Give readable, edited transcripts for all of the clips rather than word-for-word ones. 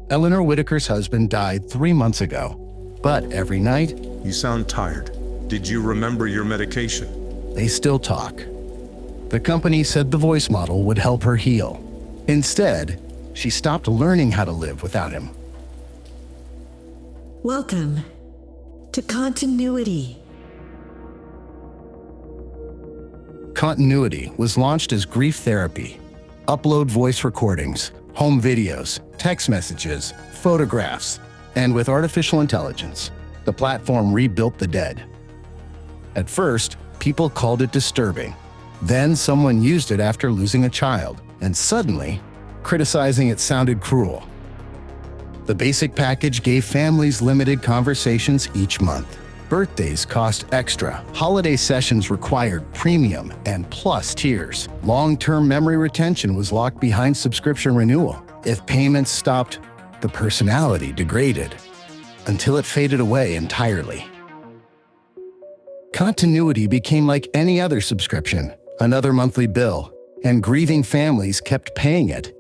Eleanor Whitaker's husband died 3 months ago, but every night, You sound tired. Did you remember your medication? they still talk. The company said the voice model would help her heal. Instead, she stopped learning how to live without him. Welcome to Continuity. Continuity was launched as grief therapy. Upload voice recordings, home videos, text messages, photographs, and with artificial intelligence, the platform rebuilt the dead. At first, people called it disturbing. Then someone used it after losing a child, and suddenly, criticizing it sounded cruel. The basic package gave families limited conversations each month. Birthdays cost extra. Holiday sessions required premium and plus tiers. Long-term memory retention was locked behind subscription renewal. If payments stopped, the personality degraded until it faded away entirely. Continuity became like any other subscription, another monthly bill, and grieving families kept paying it.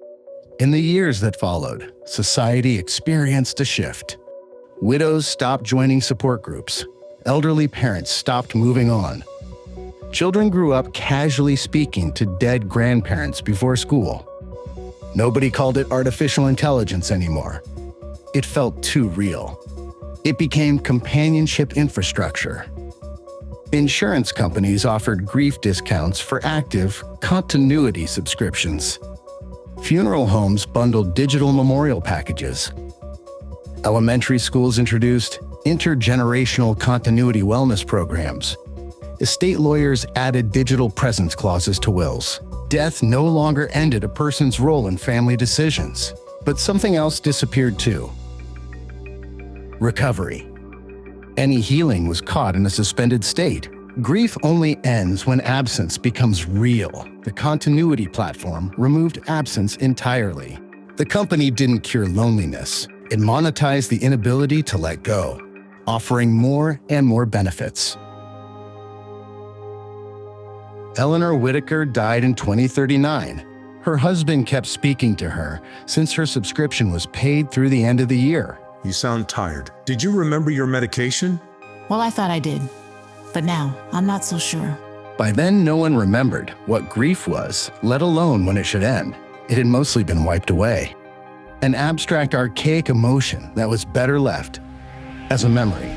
In the years that followed, society experienced a shift. Widows stopped joining support groups. Elderly parents stopped moving on. Children grew up casually speaking to dead grandparents before school. Nobody called it artificial intelligence anymore. It felt too real. It became companionship infrastructure. Insurance companies offered grief discounts for active continuity subscriptions. Funeral homes bundled digital memorial packages. Elementary schools introduced intergenerational continuity wellness programs. Estate lawyers added digital presence clauses to wills. Death no longer ended a person's role in family decisions, but something else disappeared too. Recovery. Any healing was caught in a suspended state. Grief only ends when absence becomes real. The continuity platform removed absence entirely. The company didn't cure loneliness. It monetized the inability to let go, offering more and more benefits. Eleanor Whitaker died in 2039. Her husband kept speaking to her since her subscription was paid through the end of the year. You sound tired. Did you remember your medication? Well, I thought I did, but now I'm not so sure. By then, no one remembered what grief was, let alone when it should end. It had mostly been wiped away. An abstract, archaic emotion that was better left as a memory.